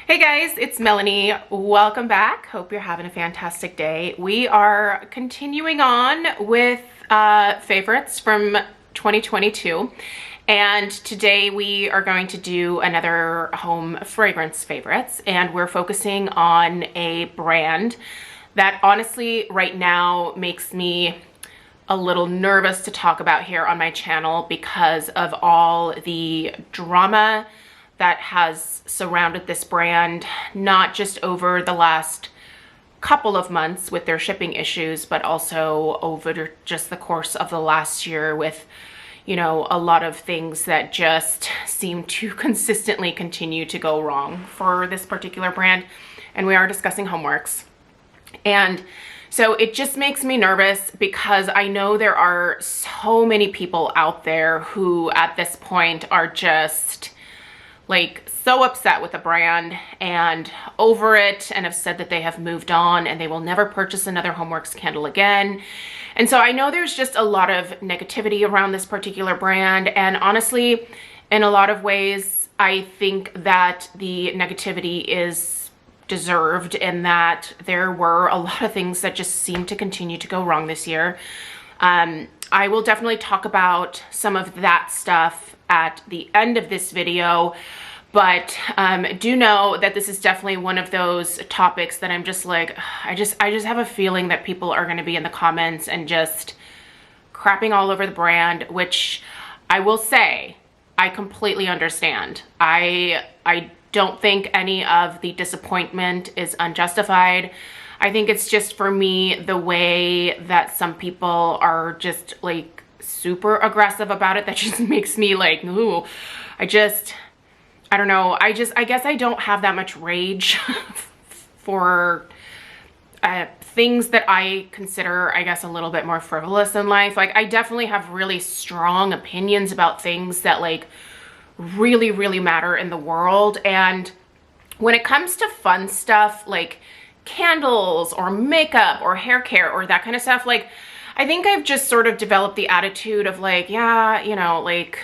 Hey guys, it's Melanie. Welcome back. Hope you're having a fantastic day. We are continuing on with favorites from 2022. And today we are going to do another home fragrance favorites. And we're focusing on a brand that honestly right now makes me a little nervous to talk about here on my channel because of all the drama that has surrounded this brand, not just over the last couple of months with their shipping issues, but also over just the course of the last year with, you know, a lot of things that just seem to consistently continue to go wrong for this particular brand. And we are discussing HomeWorx. And so it just makes me nervous because I know there are so many people out there who at this point are just like so upset with the brand and over it and have said that they have moved on and they will never purchase another HomeWorx candle again. And so I know there's just a lot of negativity around this particular brand, and honestly, in a lot of ways, I think that the negativity is deserved in that there were a lot of things that just seem to continue to go wrong this year. I will definitely talk about some of that stuff at the end of this video, but do know that this is definitely one of those topics that I'm just like, I just have a feeling that people are going to be in the comments and just crapping all over the brand, which I will say I completely understand. I don't think any of the disappointment is unjustified. I think it's just, for me, the way that some people are just like super aggressive about it that just makes me like, ooh, I don't know. I guess I don't have that much rage for things that I consider, I guess, a little bit more frivolous in life. Like, I definitely have really strong opinions about things that like really, really matter in the world. And when it comes to fun stuff like candles or makeup or hair care or that kind of stuff, like, I think I've just sort of developed the attitude of like, yeah, you know, like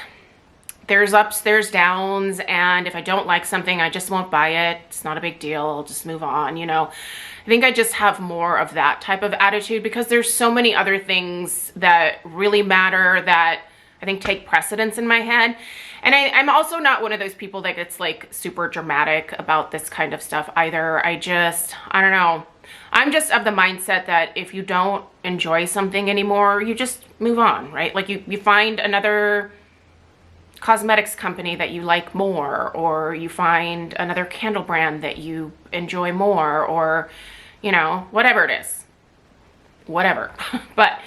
there's ups, there's downs, and if I don't like something, I just won't buy it. It's not a big deal. I'll just move on, you know. I think I just have more of that type of attitude because there's so many other things that really matter that I think take precedence in my head. And I'm also not one of those people that gets like super dramatic about this kind of stuff either. I don't know. I'm just of the mindset that if you don't enjoy something anymore, you just move on, right? Like you find another cosmetics company that you like more, or you find another candle brand that you enjoy more, or, you know, whatever it is, whatever. But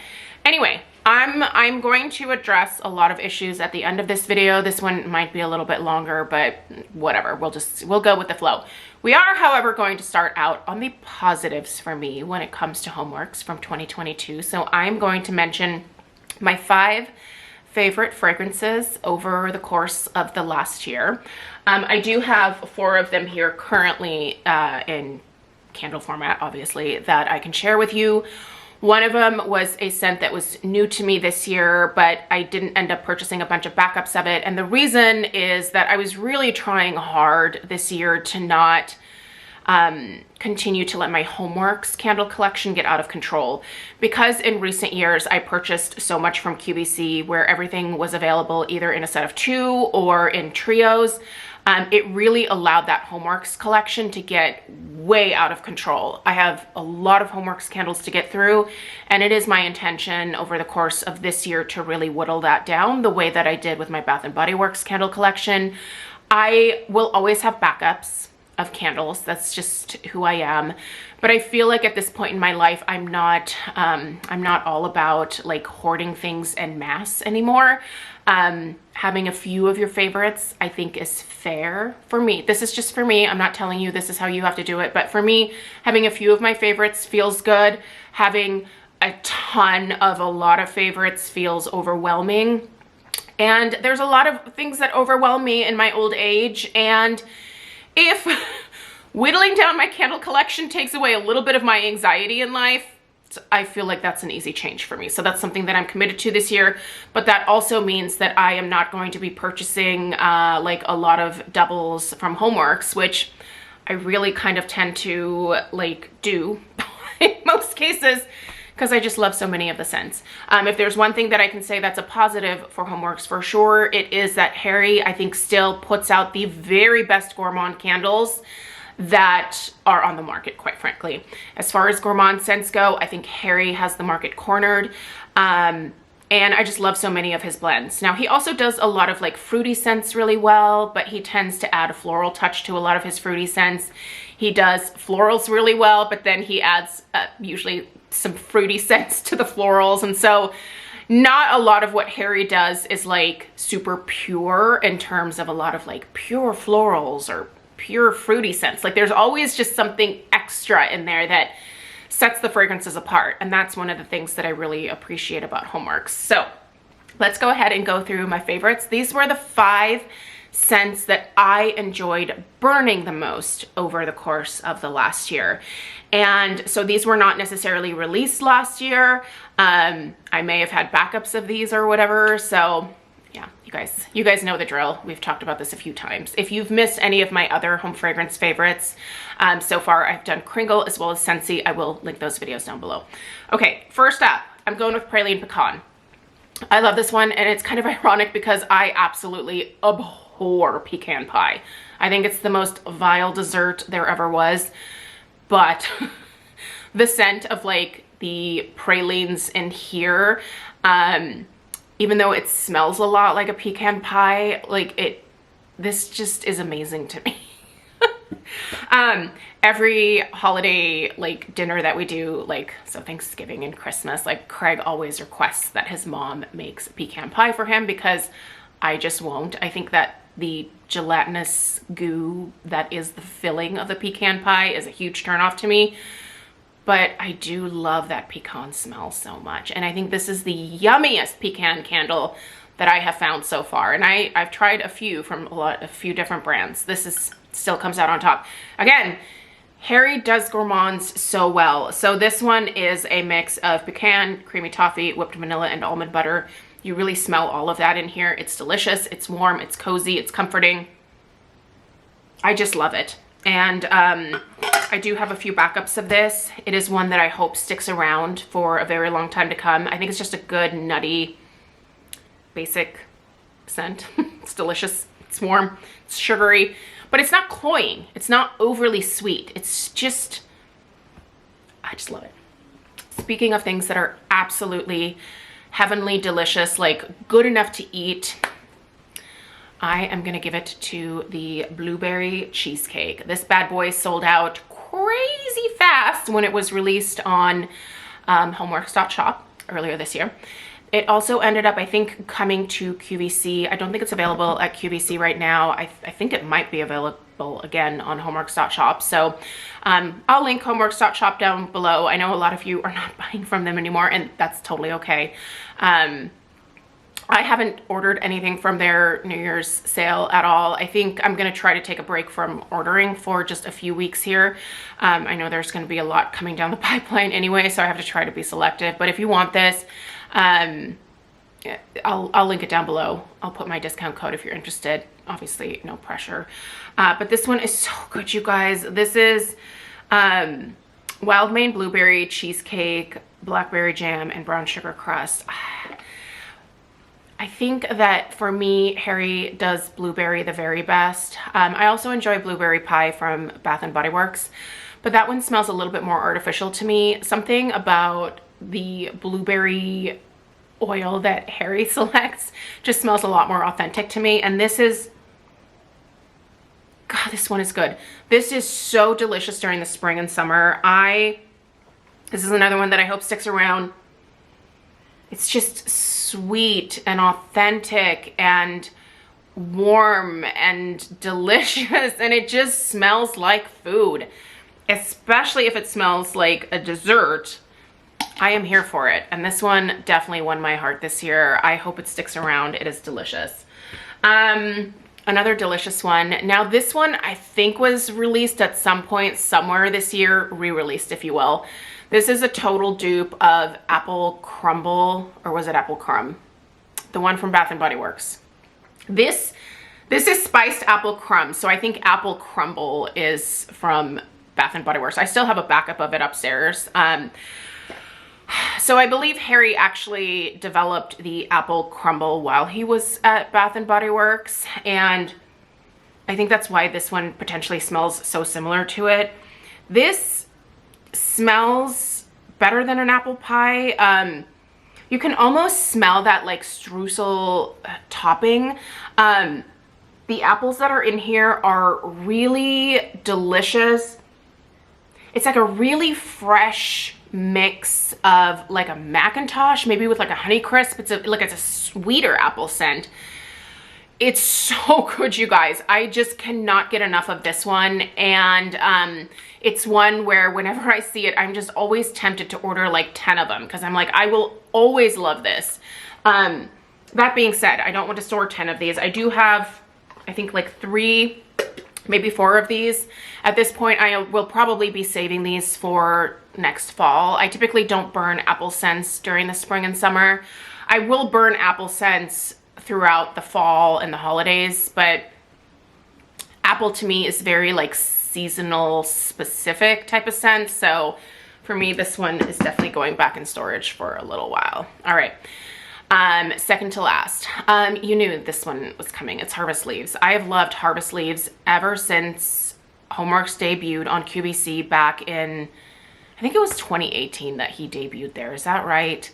anyway, I'm going to address a lot of issues at the end of this video. This one might be a little bit longer, but whatever. We'll go with the flow. We are, however, going to start out on the positives for me when it comes to HomeWorx from 2022. So I'm going to mention my 5 favorite fragrances over the course of the last year. I do have 4 of them here currently in candle format, obviously, that I can share with you. One of them was a scent that was new to me this year, but I didn't end up purchasing a bunch of backups of it. And the reason is that I was really trying hard this year to not continue to let my HomeWorx candle collection get out of control. Because in recent years, I purchased so much from QVC where everything was available either in a set of 2 or in trios. It really allowed that HomeWorx collection to get way out of control. I have a lot of HomeWorx candles to get through, and it is my intention over the course of this year to really whittle that down the way that I did with my Bath & Body Works candle collection. I will always have backups of candles. That's just who I am. But I feel like at this point in my life, I'm not all about like hoarding things en masse anymore. Having a few of your favorites, I think, is fair for me. This is just for me. I'm not telling you this is how you have to do it. But for me, having a few of my favorites feels good. Having a ton of a lot of favorites feels overwhelming. And there's a lot of things that overwhelm me in my old age. And if whittling down my candle collection takes away a little bit of my anxiety in life, I feel like that's an easy change for me. So that's something that I'm committed to this year. But that also means that I am not going to be purchasing like a lot of doubles from HomeWorx, which I really kind of tend to like do in most cases, because I just love so many of the scents. If there's one thing that I can say that's a positive for Homeworx for sure, it is that Harry, I think, still puts out the very best Gourmand candles that are on the market, quite frankly. As far as Gourmand scents go, I think Harry has the market cornered. And I just love so many of his blends. Now, he also does a lot of like fruity scents really well, but he tends to add a floral touch to a lot of his fruity scents. He does florals really well, but then he adds usually some fruity scents to the florals. And so not a lot of what Harry does is like super pure in terms of a lot of like pure florals or pure fruity scents. Like there's always just something extra in there that sets the fragrances apart. And that's one of the things that I really appreciate about Homeworx. So let's go ahead and go through my favorites. These were the 5 scents that I enjoyed burning the most over the course of the last year. And so these were not necessarily released last year. I may have had backups of these or whatever. So yeah, you guys know the drill. We've talked about this a few times. If you've missed any of my other home fragrance favorites, so far I've done Kringle as well as Scentsy. I will link those videos down below. Okay, first up, I'm going with Praline Pecan. I love this one, and it's kind of ironic because I absolutely abhor pecan pie. I think it's the most vile dessert there ever was. But the scent of like the pralines in here, even though it smells a lot like a pecan pie, like this just is amazing to me. Every holiday like dinner that we do, like so Thanksgiving and Christmas, like Craig always requests that his mom makes pecan pie for him because I just won't. I think that the gelatinous goo that is the filling of the pecan pie is a huge turnoff to me. But I do love that pecan smell so much. And I think this is the yummiest pecan candle that I have found so far. And I've tried a few from a few different brands. This still comes out on top. Again, Harry does gourmands so well. So this one is a mix of pecan, creamy toffee, whipped vanilla, and almond butter. You really smell all of that in here. It's delicious, it's warm, it's cozy, it's comforting. I just love it. And I do have a few backups of this. It is one that I hope sticks around for a very long time to come. I think it's just a good, nutty, basic scent. It's delicious, it's warm, it's sugary, but it's not cloying. It's not overly sweet. It's just, I just love it. Speaking of things that are absolutely heavenly delicious, like good enough to eat, I am gonna give it to the blueberry cheesecake. This bad boy sold out crazy fast when it was released on HomeWorx.Shop earlier this year. It also ended up, I think, coming to QVC. I don't think it's available at QVC right now. I think it might be available again on HomeWorx.Shop. So I'll link HomeWorx.Shop down below. I know a lot of you are not buying from them anymore, and that's totally okay. I haven't ordered anything from their New Year's sale at all. I think I'm gonna try to take a break from ordering for just a few weeks here. I know there's gonna be a lot coming down the pipeline anyway, so I have to try to be selective. But if you want this, I'll link it down below. I'll put my discount code if you're interested. Obviously, no pressure. But this one is so good, you guys. This is Wild Maine Blueberry Cheesecake, Blackberry Jam, and Brown Sugar Crust. I think that for me, Harry does blueberry the very best. I also enjoy blueberry pie from Bath & Body Works, but that one smells a little bit more artificial to me. Something about the blueberry oil that Harry selects just smells a lot more authentic to me. And this is, God, this one is good. This is so delicious during the spring and summer. This is another one that I hope sticks around. It's just sweet and authentic and warm and delicious, and it just smells like food, especially if it smells like a dessert. I am here for it, and this one definitely won my heart this year. I hope it sticks around. It is delicious. Another delicious one. Now this one I think was released at some point somewhere this year, re-released if you will. This is a total dupe of Apple Crumble, or was it Apple Crumb? The one from Bath & Body Works. This This is spiced apple crumb. So I think apple crumble is from Bath and Body Works. I still have a backup of it upstairs. So I believe Harry actually developed the apple crumble while he was at Bath and Body Works, and I think that's why this one potentially smells so similar to it. This smells better than an apple pie. You can almost smell that like streusel topping. The apples that are in here are really delicious. It's like a really fresh mix of like a Macintosh, maybe with like a Honeycrisp. It's a sweeter apple scent. It's so good, you guys. I just cannot get enough of this one. And it's one where whenever I see it, I'm just always tempted to order like 10 of them because I'm like, I will always love this. That being said, I don't want to store 10 of these. I do have, I think like 3, maybe 4 of these. At this point, I will probably be saving these for next fall. I typically don't burn apple scents during the spring and summer. I will burn apple scents throughout the fall and the holidays, but apple to me is very like seasonal specific type of scent. So for me, this one is definitely going back in storage for a little while. All right. Second to last, you knew this one was coming. It's Harvest Leaves. I have loved Harvest Leaves ever since Homeworx debuted on QVC back in, I think it was 2018 that he debuted there. Is that right?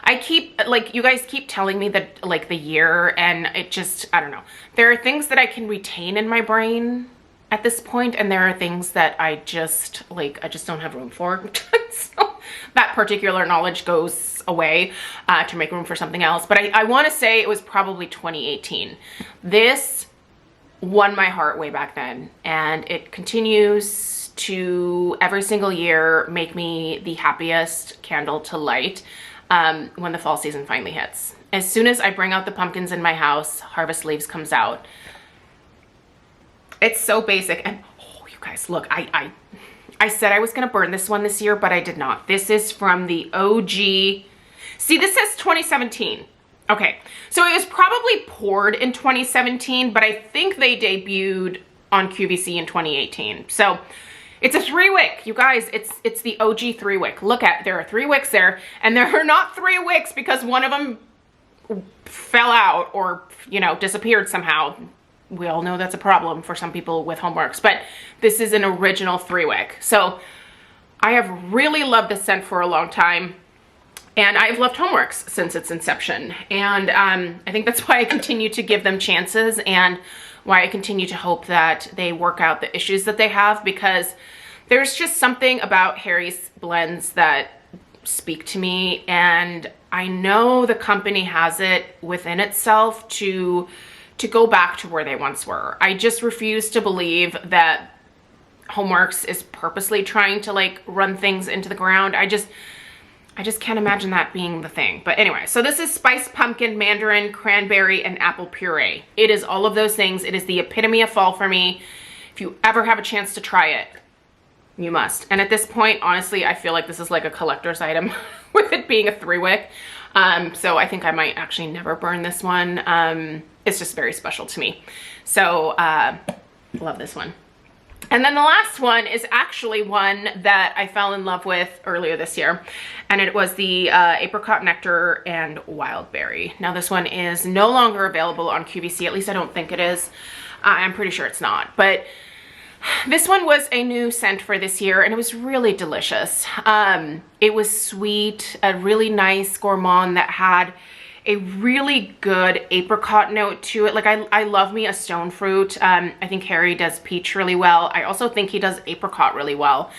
I keep, like, you guys keep telling me that, like, the year, and it just, I don't know. There are things that I can retain in my brain at this point, and there are things that I just, like, I just don't have room for. So that particular knowledge goes away to make room for something else. But I want to say it was probably 2018. This won my heart way back then, and it continues to every single year make me the happiest candle to light when the fall season finally hits. As soon as I bring out the pumpkins in my house, Harvest Leaves comes out. It's so basic, and oh, you guys, look, I said I was gonna burn this one this year, but I did not. This is from the OG. See, this says 2017. Okay, so it was probably poured in 2017, but I think they debuted on QVC in 2018. So it's a 3-wick, you guys. It's the OG 3-wick. Look at, there are 3 wicks there, and there are not 3 wicks because one of them fell out or, you know, disappeared somehow. We all know that's a problem for some people with Homeworx, but this is an original 3-wick. So I have really loved this scent for a long time, and I've loved Homeworx since its inception. And I think that's why I continue to give them chances, and why I continue to hope that they work out the issues that they have, because there's just something about Harry's blends that speak to me, and I know the company has it within itself to go back to where they once were. I just refuse to believe that Homeworx is purposely trying to like run things into the ground. I just can't imagine that being the thing. But anyway, so this is spiced pumpkin, mandarin, cranberry, and apple puree. It is all of those things. It is the epitome of fall for me. If you ever have a chance to try it, you must. And at this point, honestly, I feel like this is like a collector's item with it being a 3-wick. So I think I might actually never burn this one. It's just very special to me. So love this one. And then the last one is actually one that I fell in love with earlier this year, and it was the Apricot Nectar and Wild Berry. Now this one is no longer available on QVC, at least I don't think it is. I'm pretty sure it's not, but this one was a new scent for this year, and it was really delicious. It was sweet, a really nice gourmand that had a really good apricot note to it. Like I love me a stone fruit. I think Harry does peach really well. I also think he does apricot really well.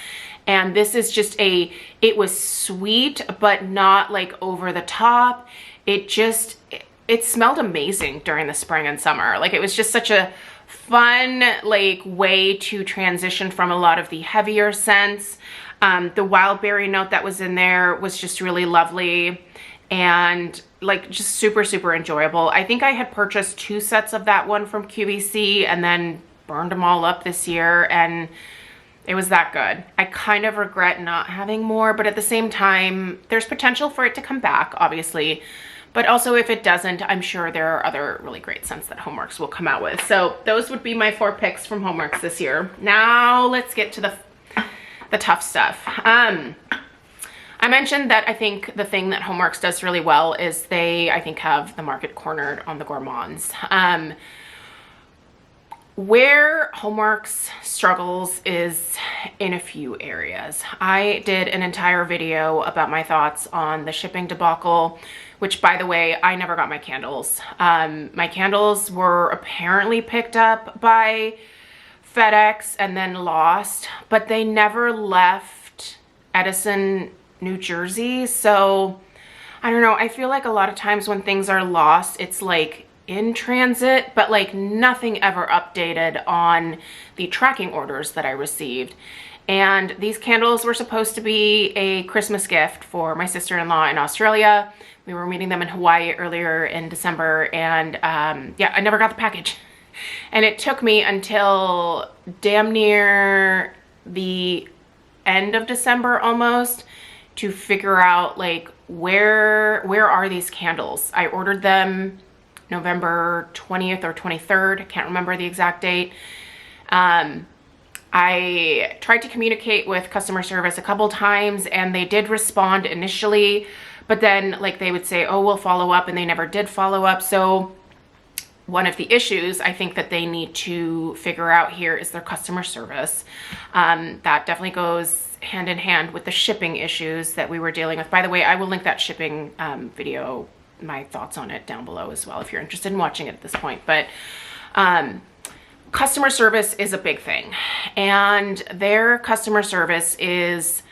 And this is just it was sweet, but not like over the top. It smelled amazing during the spring and summer. Like it was just such a fun like way to transition from a lot of the heavier scents. The wild berry note that was in there was just really lovely, and like just super, super enjoyable. I think I had purchased 2 sets of that one from QVC and then burned them all up this year, and it was that good. I kind of regret not having more, but at the same time, there's potential for it to come back, obviously. But also if it doesn't, I'm sure there are other really great scents that Homeworx will come out with. So those would be my 4 picks from Homeworx this year. Now let's get to the tough stuff. I mentioned that I think the thing that Homeworx does really well is they, I think, have the market cornered on the gourmands. Where Homeworx struggles is in a few areas. I did an entire video about my thoughts on the shipping debacle, which, by the way, I never got my candles. My candles were apparently picked up by FedEx and then lost, but they never left Edison, New Jersey. So I don't know. I feel like a lot of times when things are lost, it's like in transit, but like nothing ever updated on the tracking orders that I received. And these candles were supposed to be a Christmas gift for my sister-in-law in Australia. We were meeting them in Hawaii earlier in December, and yeah, I never got the package. And it took me until damn near the end of December almost to figure out like where are these candles. I ordered them November 20th or 23rd. I can't remember the exact date. I tried to communicate with customer service a couple times and they did respond initially, but then like they would say, oh, we'll follow up, and they never did follow up. So one of the issues I think that they need to figure out here is their customer service. That definitely goes hand in hand with the shipping issues that we were dealing with. By the way, I will link that shipping video, my thoughts on it, down below as well if you're interested in watching it at this point. But customer service is a big thing, and their customer service is,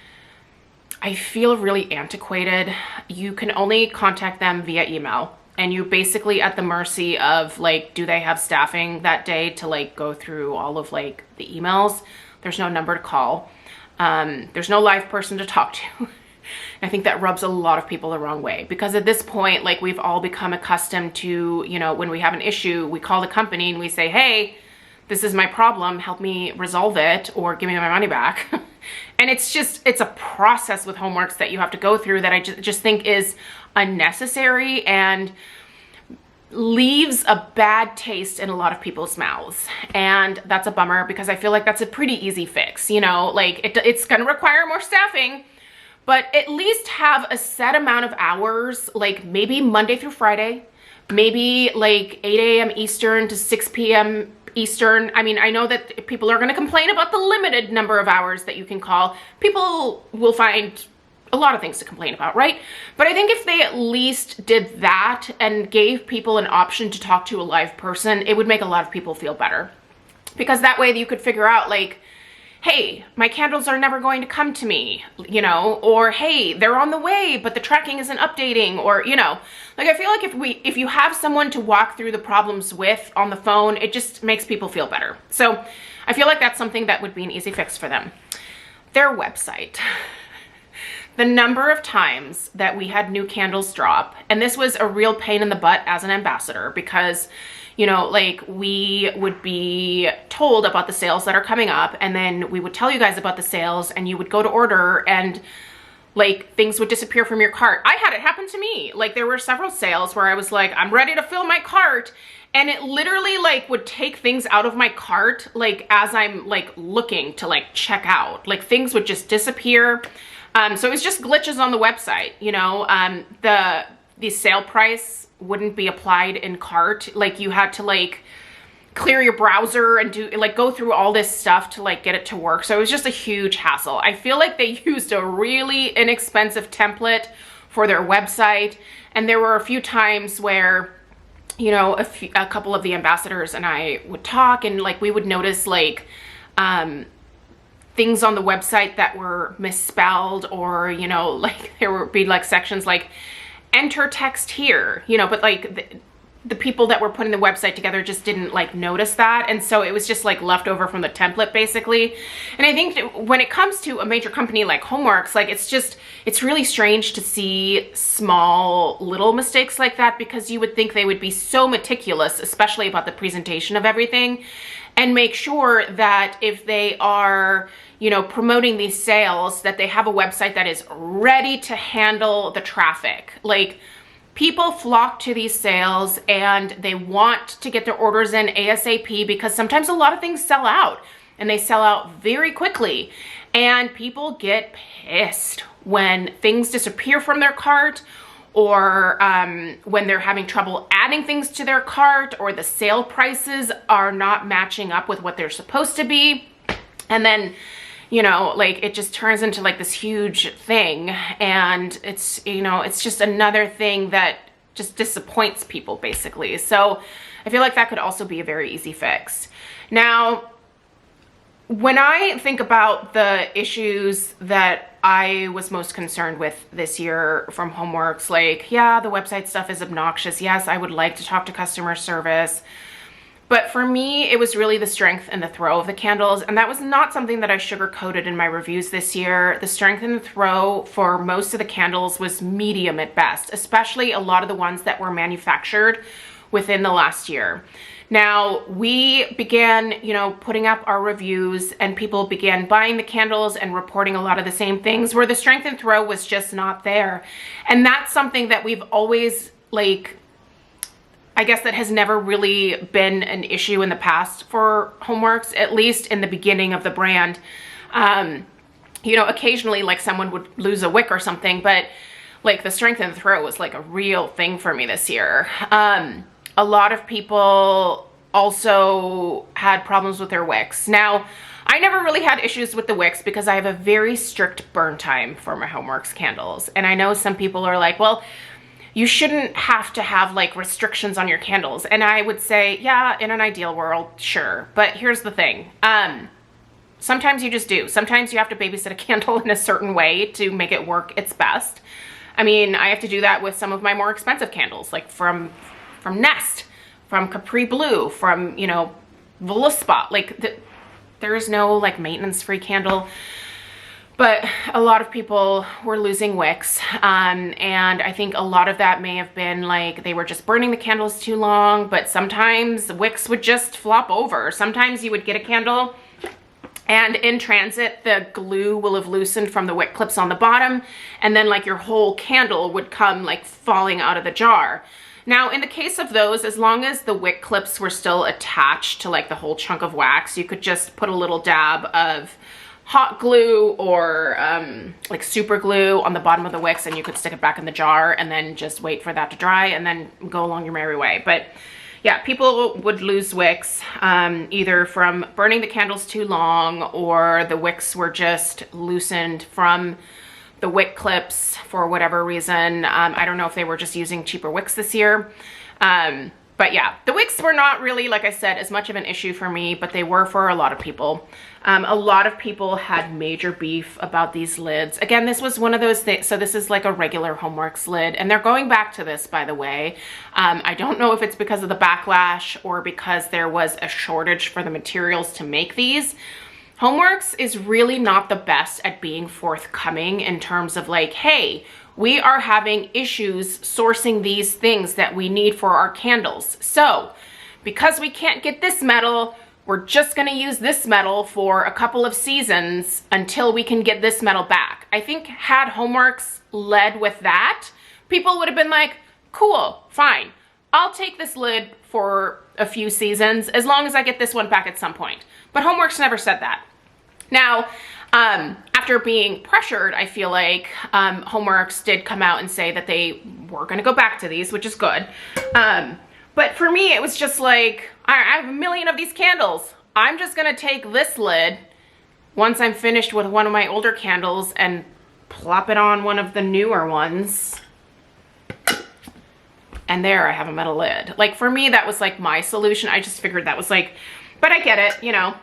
I feel, really antiquated. You can only contact them via email, and you're basically at the mercy of like, do they have staffing that day to like go through all of like the emails? There's no number to call. There's no live person to talk to. I think that rubs a lot of people the wrong way, because at this point, like, we've all become accustomed to, you know, when we have an issue, we call the company and we say, hey, this is my problem, help me resolve it or give me my money back. And it's a process with Homeworx that you have to go through that I just think is unnecessary and leaves a bad taste in a lot of people's mouths. And that's a bummer, because I feel like that's a pretty easy fix, you know, like it's gonna require more staffing, but at least have a set amount of hours, like maybe Monday through Friday, maybe like 8 a.m. Eastern to 6 p.m. Eastern. I mean, I know that people are going to complain about the limited number of hours that you can call. People will find a lot of things to complain about, right? But I think if they at least did that and gave people an option to talk to a live person, it would make a lot of people feel better. Because that way you could figure out like, hey, my candles are never going to come to me, you know, or hey, they're on the way, but the tracking isn't updating, or, you know, like, I feel like if you have someone to walk through the problems with on the phone, it just makes people feel better. So I feel like that's something that would be an easy fix for them. Their website. The number of times that we had new candles drop, and this was a real pain in the butt as an ambassador, because, you know, like, we would be told about the sales that are coming up, and then we would tell you guys about the sales, and you would go to order and like things would disappear from your cart. I had it happen to me. Like, there were several sales where I was like, I'm ready to fill my cart, and it literally like would take things out of my cart like as I'm like looking to like check out. Like, things would just disappear. So it was just glitches on the website, you know. The sale price wouldn't be applied in cart. Like, you had to like clear your browser and do like go through all this stuff to like get it to work. So it was just a huge hassle. I feel like they used a really inexpensive template for their website, and there were a few times where, you know, a couple of the ambassadors and I would talk, and like we would notice like things on the website that were misspelled, or, you know, like there would be like sections like enter text here, you know, but like the people that were putting the website together just didn't like notice that. And so it was just like left over from the template basically. And I think when it comes to a major company like Homeworx, like it's really strange to see small little mistakes like that, because you would think they would be so meticulous, especially about the presentation of everything, and make sure that if they are, you know, promoting these sales, that they have a website that is ready to handle the traffic. Like, people flock to these sales and they want to get their orders in ASAP because sometimes a lot of things sell out and they sell out very quickly. And people get pissed when things disappear from their cart, or when they're having trouble adding things to their cart, or the sale prices are not matching up with what they're supposed to be. And then, you know, like it just turns into like this huge thing. And it's, you know, it's just another thing that just disappoints people basically. So I feel like that could also be a very easy fix. Now, when I think about the issues that I was most concerned with this year from Homeworx, like, yeah, the website stuff is obnoxious. Yes, I would like to talk to customer service. But for me, it was really the strength and the throw of the candles. And that was not something that I sugar-coated in my reviews this year. The strength and the throw for most of the candles was medium at best, especially a lot of the ones that were manufactured within the last year. Now, we began, you know, putting up our reviews and people began buying the candles and reporting a lot of the same things where the strength and throw was just not there. And that's something that we've always, like, I guess that has never really been an issue in the past for Homeworx, at least in the beginning of the brand. You know, occasionally like someone would lose a wick or something, but like the strength and the throw was like a real thing for me this year. A lot of people also had problems with their wicks. Now, I never really had issues with the wicks because I have a very strict burn time for my Homeworx candles. And I know some people are like, well, you shouldn't have to have like restrictions on your candles. And I would say, yeah, in an ideal world, sure. But here's the thing. Sometimes you just do. Sometimes you have to babysit a candle in a certain way to make it work its best. I mean, I have to do that with some of my more expensive candles, like from Nest, from Capri Blue, from, you know, Veluspot. Like there is no like maintenance free candle, but a lot of people were losing wicks. And I think a lot of that may have been like they were just burning the candles too long, but sometimes the wicks would just flop over. Sometimes you would get a candle and in transit, the glue will have loosened from the wick clips on the bottom, and then like your whole candle would come like falling out of the jar. Now, in the case of those, as long as the wick clips were still attached to like the whole chunk of wax, you could just put a little dab of hot glue or like super glue on the bottom of the wicks, and you could stick it back in the jar and then just wait for that to dry and then go along your merry way. But yeah, people would lose wicks either from burning the candles too long, or the wicks were just loosened from the wick clips for whatever reason. I don't know if they were just using cheaper wicks this year. But yeah, the wicks were not really, like I said, as much of an issue for me, but they were for a lot of people. A lot of people had major beef about these lids. Again, this was one of those things. So this is like a regular Homeworx lid, and they're going back to this, by the way. I don't know if it's because of the backlash or because there was a shortage for the materials to make these. Homeworx is really not the best at being forthcoming in terms of like, hey, we are having issues sourcing these things that we need for our candles. So because we can't get this metal, we're just gonna use this metal for a couple of seasons until we can get this metal back. I think had Homeworx led with that, people would have been like, cool, fine. I'll take this lid for a few seasons as long as I get this one back at some point. But Homeworx never said that. Now, after being pressured, I feel like Homeworx did come out and say that they were going to go back to these, which is good. But for me, it was just like, I have a million of these candles. I'm just going to take this lid once I'm finished with one of my older candles and plop it on one of the newer ones. And there I have a metal lid. Like for me, that was like my solution. I just figured that was like, but I get it, you know.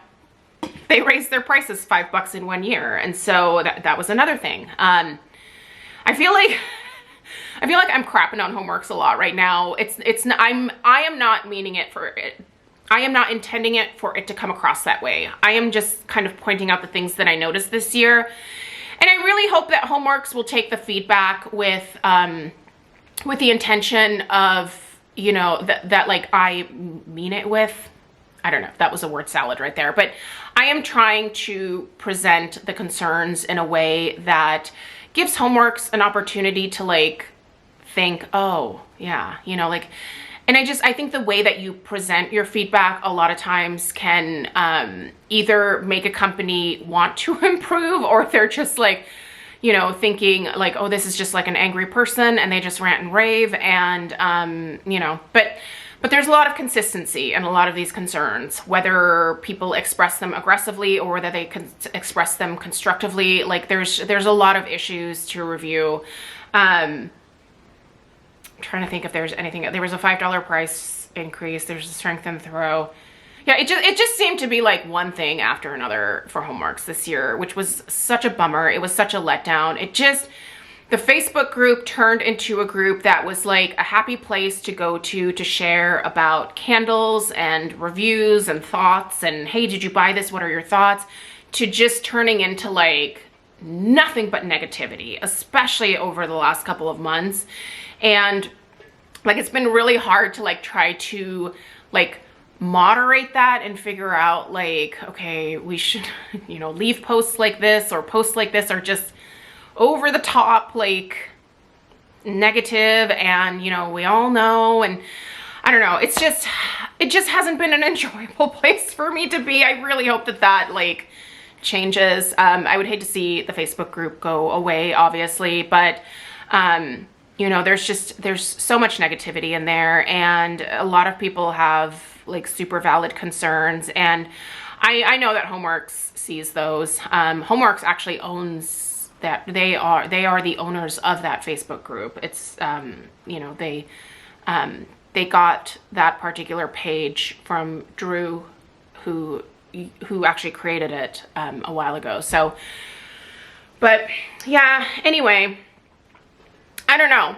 They raised their prices $5 in 1 year, and so that was another thing. I feel like I'm crapping on Homeworx a lot right now. I am not meaning it for it. I am not intending it for it to come across that way. I am just kind of pointing out the things that I noticed this year, and I really hope that Homeworx will take the feedback with the intention of, you know, that like I mean it with. I don't know, that was a word salad right there, but I am trying to present the concerns in a way that gives Homeworx an opportunity to like think, oh yeah, you know, like, and I think the way that you present your feedback a lot of times can either make a company want to improve, or they're just like, you know, thinking like, oh, this is just like an angry person and they just rant and rave, and you know, but there's a lot of consistency in a lot of these concerns, whether people express them aggressively or whether they can express them constructively. Like there's a lot of issues to review. I'm trying to think if there's anything. There was a $5 price increase. There's a strength and throw. Yeah, it just seemed to be like one thing after another for Homeworx this year, which was such a bummer. It was such a letdown. The Facebook group turned into a group that was like a happy place to go to share about candles and reviews and thoughts and, hey, did you buy this? What are your thoughts? To just turning into like nothing but negativity, especially over the last couple of months. And like, it's been really hard to like try to like moderate that and figure out like, okay, we should, you know, leave posts like this, or posts like this are just over the top, like negative, and you know, we all know, and I don't know, it just hasn't been an enjoyable place for me to be. I really hope that like changes. I would hate to see the Facebook group go away, obviously, but you know, there's so much negativity in there, and a lot of people have like super valid concerns, and I know that Homeworx sees those. Homeworx actually owns that. They are the owners of that Facebook group. It's you know, they got that particular page from Drew, who actually created it a while ago. So, but yeah, anyway, I don't know.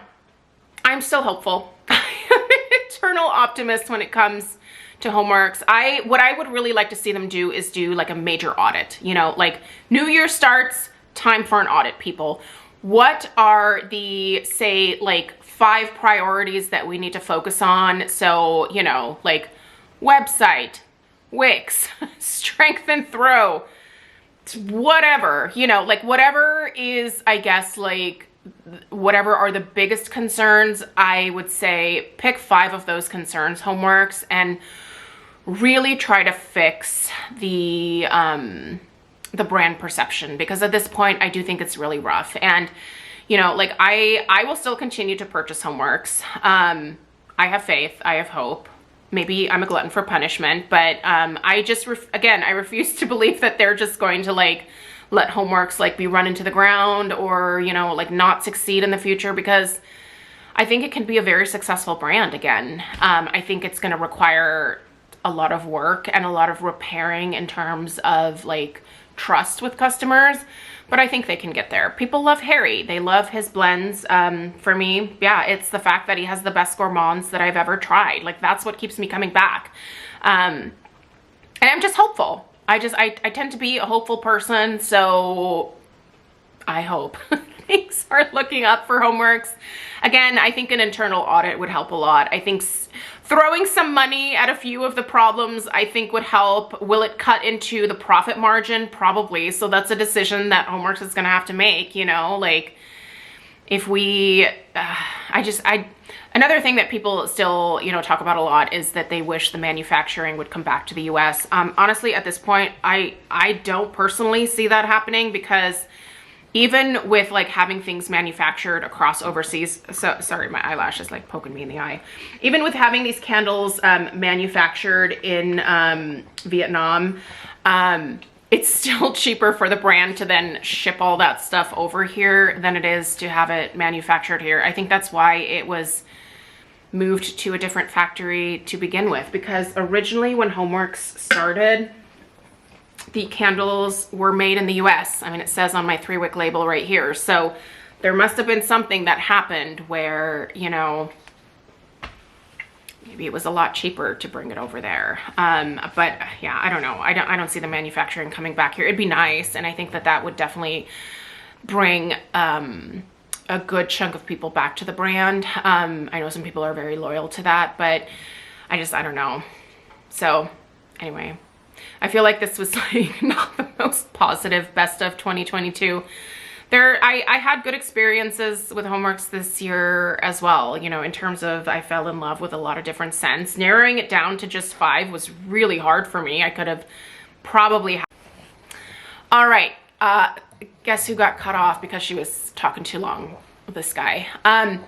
I'm still hopeful. I'm an eternal optimist when it comes to Homeworx. What I would really like to see them do is do like a major audit, you know, like New Year starts, time for an audit, people. What are the, say, like 5 priorities that we need to focus on? So, you know, like website, Wix, strength and throw, whatever, you know, like whatever is, I guess, like whatever are the biggest concerns. I would say pick 5 of those concerns, Homeworx, and really try to fix the brand perception, because at this point I do think it's really rough. And you know, like I will still continue to purchase Homeworx. I have faith, I have hope. Maybe I'm a glutton for punishment, but I just I refuse to believe that they're just going to like let Homeworx like be run into the ground, or you know, like not succeed in the future, because I think it can be a very successful brand again. I think it's going to require a lot of work and a lot of repairing in terms of like trust with customers, but I think they can get there. People love Harry. They love his blends. For me, yeah, it's the fact that he has the best gourmands that I've ever tried. Like that's what keeps me coming back. And I'm just hopeful. I tend to be a hopeful person, so I hope things are looking up for Homeworx. Again, I think an internal audit would help a lot. I think throwing some money at a few of the problems, I think, would help. Will it cut into the profit margin? Probably. So that's a decision that Homeworx is going to have to make, you know, like if we, another thing that people still, you know, talk about a lot is that they wish the manufacturing would come back to the US. Honestly, at this point, I don't personally see that happening, because even with like having things manufactured across overseas, so sorry, my eyelash is like poking me in the eye. Even with having these candles manufactured in Vietnam, it's still cheaper for the brand to then ship all that stuff over here than it is to have it manufactured here. I think that's why it was moved to a different factory to begin with, because originally when Homeworx started, the candles were made in the US. I mean, it says on my 3-wick label right here. So there must have been something that happened where, you know, maybe it was a lot cheaper to bring it over there. But yeah, I don't know. I don't see the manufacturing coming back here. It'd be nice. And I think that that would definitely bring a good chunk of people back to the brand. I know some people are very loyal to that, but I don't know. So anyway, I feel like this was like not the most positive best of 2022 I had good experiences with Homeworx this year as well, you know, in terms of I fell in love with a lot of different scents. Narrowing it down to just 5 was really hard for me. I could have probably... All right, guess who got cut off because she was talking too long, this guy. I'm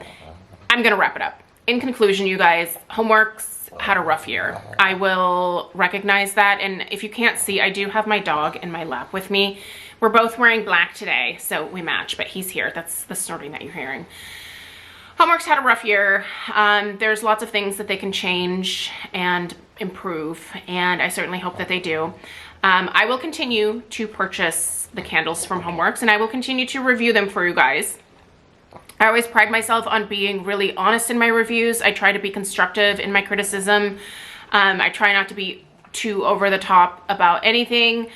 gonna wrap it up. In conclusion, you guys, Homeworx had a rough year. I will recognize that, and if you can't see, I do have my dog in my lap with me. We're both wearing black today, so we match, but he's here. That's the snorting that you're hearing. Homeworx had a rough year. There's lots of things that they can change and improve, and I certainly hope that they do. I will continue to purchase the candles from Homeworx, and I will continue to review them for you guys. I always pride myself on being really honest in my reviews. I try to be constructive in my criticism. I try not to be too over the top about anything.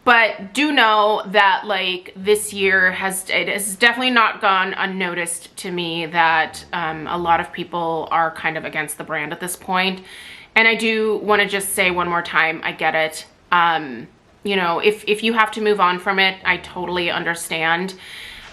But do know that like this year it has definitely not gone unnoticed to me that a lot of people are kind of against the brand at this point. And I do want to just say one more time, I get it. You know, if you have to move on from it, I totally understand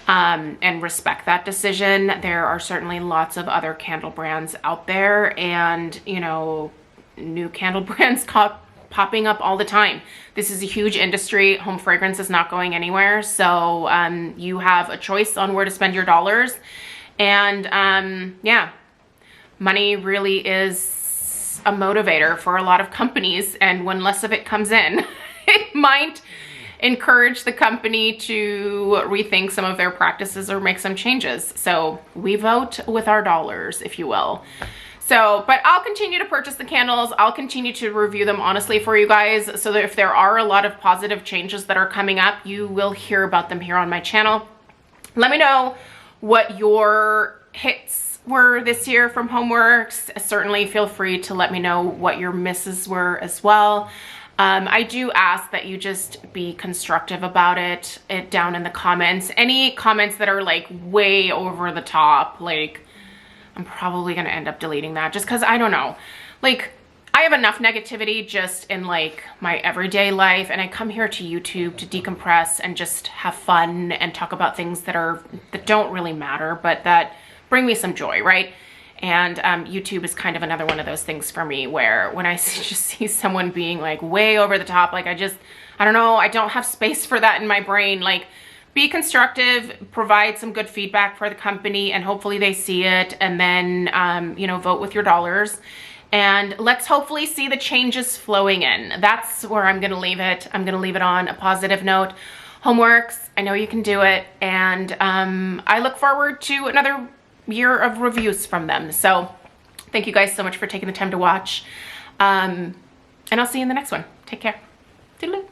and respect that decision. There are certainly lots of other candle brands out there, and you know, new candle brands popping up all the time. This is a huge industry. Home fragrance is not going anywhere. So you have a choice on where to spend your dollars. And yeah, money really is a motivator for a lot of companies. And when less of it comes in, it might encourage the company to rethink some of their practices or make some changes. So we vote with our dollars, if you will. So, but I'll continue to purchase the candles. I'll continue to review them honestly for you guys, so that if there are a lot of positive changes that are coming up, you will hear about them here on my channel. Let me know what your hits were this year from Homeworx. Certainly feel free to let me know what your misses were as well. I do ask that you just be constructive about it down in the comments. Any comments that are like way over the top, like, I'm probably gonna end up deleting that just because I don't know. Like, I have enough negativity just in like my everyday life, and I come here to YouTube to decompress and just have fun and talk about things that don't really matter, but that bring me some joy, right? And YouTube is kind of another one of those things for me where when I just see someone being like way over the top, like I don't know, I don't have space for that in my brain. Like, be constructive, provide some good feedback for the company, and hopefully they see it, and then, you know, vote with your dollars. And let's hopefully see the changes flowing in. That's where I'm gonna leave it. I'm gonna leave it on a positive note. Homeworx, I know you can do it, and I look forward to another year of reviews from them. So thank you guys so much for taking the time to watch, and I'll see you in the next one. Take care. Toodaloo.